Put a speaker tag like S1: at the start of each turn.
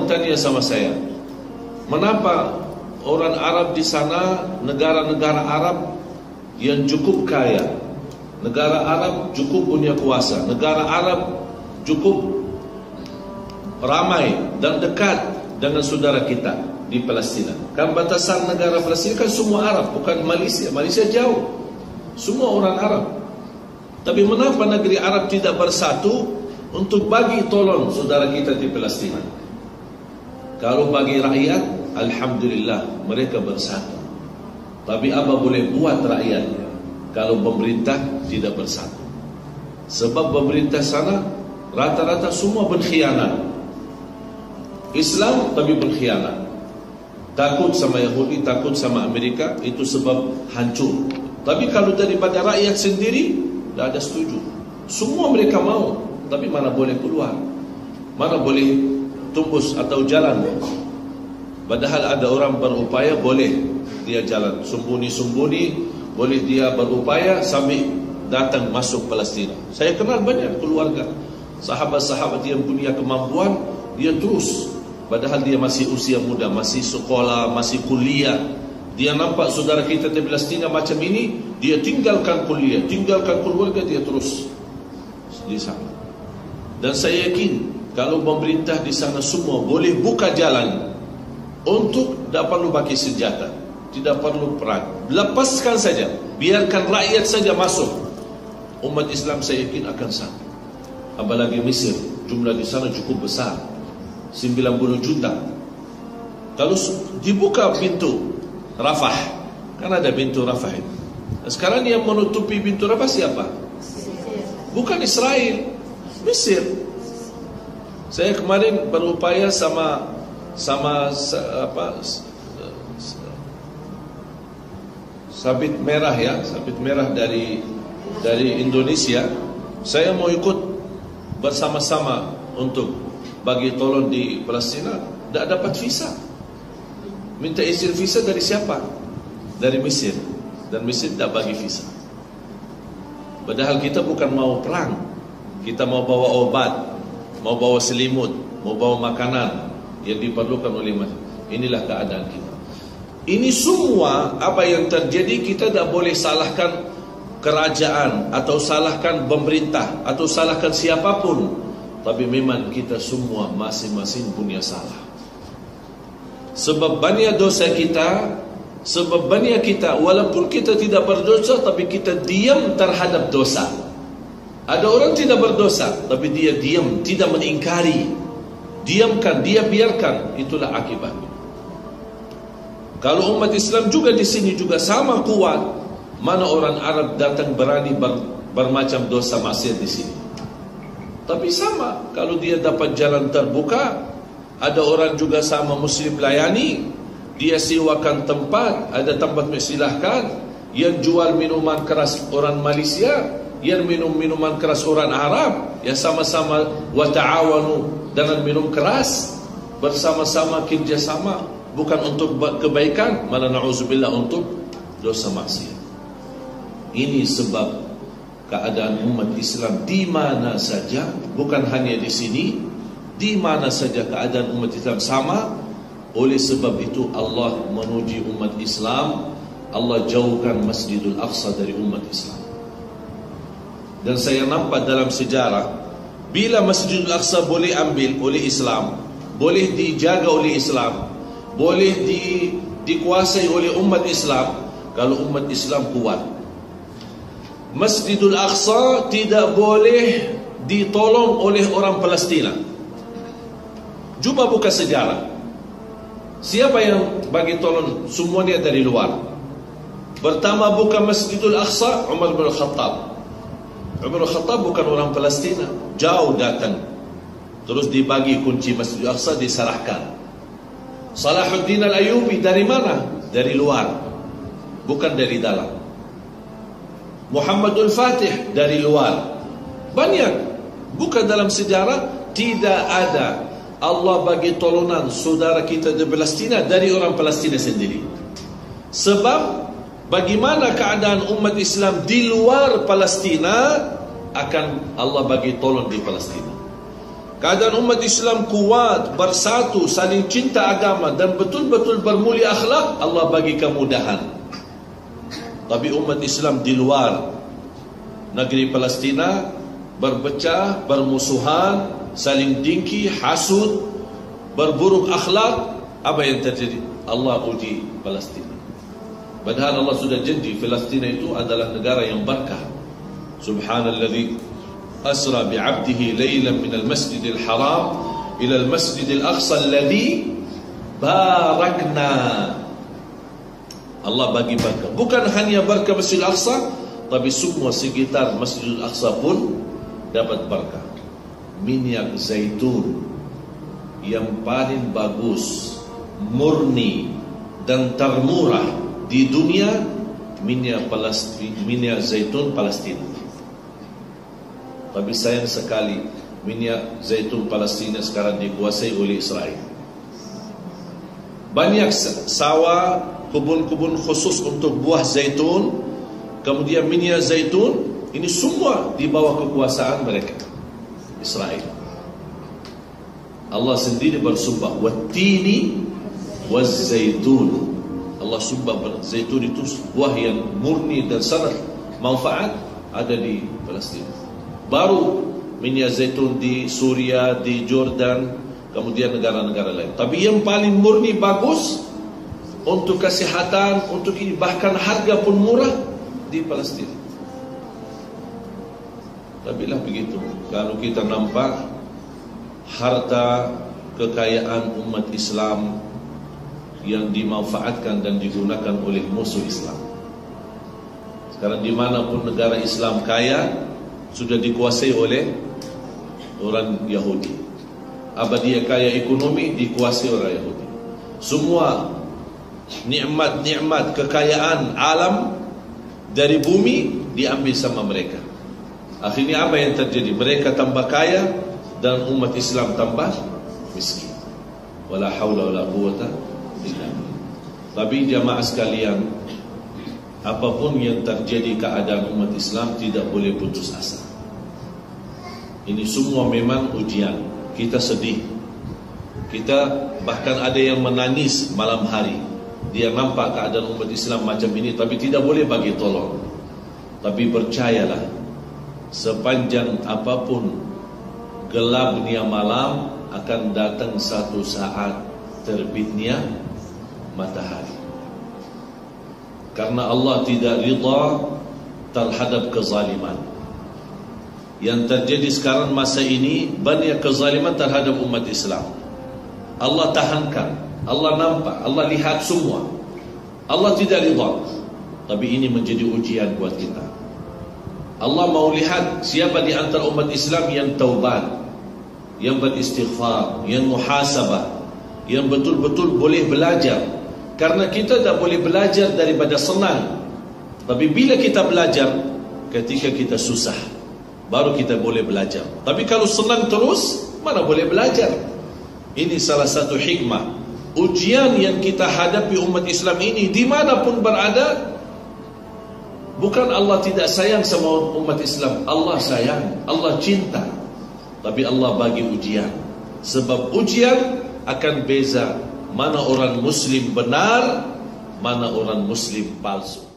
S1: bertanya sama saya, mengapa orang Arab di sana, negara-negara Arab yang cukup kaya, negara Arab cukup punya kuasa, negara Arab cukup ramai dan dekat dengan saudara kita di Palestina. Kan batasan negara Palestina kan semua Arab, bukan Malaysia. Malaysia jauh, semua orang Arab. Tapi mengapa negeri Arab tidak bersatu untuk bagi tolong saudara kita di Palestina? Kalau bagi rakyat, alhamdulillah mereka bersatu. Tapi apa boleh buat rakyat kalau pemerintah tidak bersatu? Sebab pemerintah sana rata-rata semua berkhianat. Islam tapi berkhianat. Takut sama Yahudi, takut sama Amerika, itu sebab hancur. Tapi kalau daripada rakyat sendiri, tidak ada setuju. Semua mereka mau, tapi mana boleh keluar, mana boleh tembus atau jalan. Padahal ada orang berupaya, boleh dia jalan sembunyi-sembunyi, boleh dia berupaya sampai datang masuk Palestina. Saya kenal banyak keluarga, sahabat-sahabat yang punya kemampuan, dia terus. Padahal dia masih usia muda, masih sekolah, masih kuliah. Dia nampak saudara kita di Palestina macam ini, dia tinggalkan kuliah, tinggalkan keluarga, dia terus di sana. Dan saya yakin kalau pemerintah di sana semua boleh buka jalan untuk tidak perlu pakai senjata, tidak perlu perang, lepaskan saja, biarkan rakyat saja masuk, umat Islam saya yakin akan satu. Apalagi Mesir, jumlah di sana cukup besar, 90 juta. Kalau dibuka pintu Rafah, kan ada pintu Rafah itu. Sekarang yang menutupi pintu Rafah siapa? Bukan Israel, Mesir. Saya kemarin berupaya sama sabit merah ya, sabit merah dari Indonesia. Saya mau ikut bersama-sama untuk bagi tolong di Palestina. Tidak dapat visa. Minta izin visa dari siapa? Dari Mesir. Dan Mesir tidak bagi visa. Padahal kita bukan mau perang, kita mau bawa obat, mau bawa selimut, mau bawa makanan yang diperlukan oleh masyarakat. Inilah keadaan kita. Ini semua apa yang terjadi, kita tidak boleh salahkan kerajaan atau salahkan pemerintah atau salahkan siapapun. Tapi memang kita semua masing-masing punya salah. Sebab banyak dosa kita, sebab banyak kita, walaupun kita tidak berdosa, tapi kita diam terhadap dosa. Ada orang tidak berdosa, tapi dia diam, tidak mengingkari. Diamkan, dia biarkan, itulah akibatnya. Kalau umat Islam juga di sini juga sama kuat, mana orang Arab datang berani bermacam dosa maksiat di sini. Tapi sama, kalau dia dapat jalan terbuka, ada orang juga sama Muslim layani, dia sewakan tempat, ada tempat silahkan, yang jual minuman keras orang Malaysia, yang minum minuman keras orang Arab, ya sama-sama wa ta'awanu dengan minum keras, bersama-sama kerjasama, bukan untuk kebaikan, malah na'udzubillah untuk dosa maksiat. Ini sebab keadaan umat Islam di mana saja, bukan hanya di sini, di mana saja keadaan umat Islam sama. Oleh sebab itu Allah menuji umat Islam, Allah jauhkan Masjidul Aqsa dari umat Islam. Dan saya nampak dalam sejarah, bila Masjidul Aqsa boleh ambil oleh Islam, boleh dijaga oleh Islam, boleh dikuasai oleh umat Islam, kalau umat Islam kuat. Masjidul Aqsa tidak boleh ditolong oleh orang Palestina. Cuba buka sejarah. Siapa yang bagi tolong? Semuanya dari luar. Pertama buka Masjidul Aqsa Umar bin Khattab. Umar bin Khattab bukan orang Palestina, jauh datang. Terus dibagi kunci Masjidul Aqsa, diserahkan. Salahuddin Al-Ayyubi dari mana? Dari luar, bukan dari dalam. Muhammadul Fatih dari luar. Banyak. Bukan dalam sejarah tidak ada Allah bagi tolongan saudara kita di Palestina dari orang Palestina sendiri. Sebab bagaimana keadaan umat Islam di luar Palestina, akan Allah bagi tolong di Palestina. keadaan umat Islam kuat, bersatu, saling cinta agama dan betul-betul bermulia akhlak, Allah bagi kemudahan. Tapi umat Islam di luar negeri Palestina berpecah, bermusuhan, saling dengki, hasud, berburuk akhlak, apa yang terjadi? Allah uji Palestina. Padahal Allah sudah janji Palestina itu adalah negara yang berkah. Subhanalladzi أسرى بعبده ليلا من المسجد الحرام إلى المسجد الأقصى الذي باركنا. Allah bagi berkah. Bukan hanya berkah Masjid Al-Aqsa, tapi semua sekitar Masjid Al-Aqsa pun dapat berkah. Minyak zaitun yang paling bagus, murni dan termurah di dunia, minyak zaitun Palestina. Tapi sayang sekali, minyak zaitun Palestina sekarang dikuasai oleh Israel. Banyak sawah, kebun-kebun khusus untuk buah zaitun, kemudian minyak zaitun, ini semua di bawah kekuasaan mereka, Israel. Allah sendiri bersumpah, wattini wazzaitun. Allah sumpah, zaitun itu buah yang murni dan sangat manfaat, ada di Palestina. Baru minyak zaitun di Suria, di Jordan, kemudian negara-negara lain. Tapi yang paling murni bagus untuk kesehatan, untuk ini, bahkan harga pun murah di Palestina. Tapi lah begitu, kalau kita nampak harta kekayaan umat Islam yang dimanfaatkan dan digunakan oleh musuh Islam. Sekarang dimanapun negara Islam kaya, sudah dikuasai oleh orang Yahudi. Apa dia kaya ekonomi, dikuasai oleh Yahudi. Semua nikmat-nikmat kekayaan alam dari bumi diambil sama mereka. Akhirnya apa yang terjadi? Mereka tambah kaya dan umat Islam tambah miskin. Wala haula wala quwata illa billah. Tapi jamaah sekalian, apapun yang terjadi keadaan umat Islam tidak boleh putus asa. Ini semua memang ujian. Kita sedih. Kita bahkan ada yang menangis malam hari. Dia nampak keadaan umat Islam macam ini, tapi tidak boleh bagi tolong. Tapi percayalah, sepanjang apapun gelapnya malam, akan datang satu saat terbitnya matahari. Karena Allah tidak rida terhadap kezaliman. Yang terjadi sekarang masa ini, banyak kezaliman terhadap umat Islam. Allah tahankan, Allah nampak, Allah lihat semua. Allah tidak rida. Tapi ini menjadi ujian buat kita. Allah mau lihat siapa di antara umat Islam yang taubat, yang beristighfar, yang muhasabah, yang betul-betul boleh belajar. Karena kita tak boleh belajar daripada senang. Tapi bila kita belajar, ketika kita susah, baru kita boleh belajar. Tapi kalau senang terus, mana boleh belajar? Ini salah satu hikmah. Ujian yang kita hadapi umat Islam ini, dimanapun berada, bukan Allah tidak sayang sama umat Islam. Allah sayang, Allah cinta. Tapi Allah bagi ujian. Sebab ujian akan beza mana orang Muslim benar, mana orang Muslim palsu.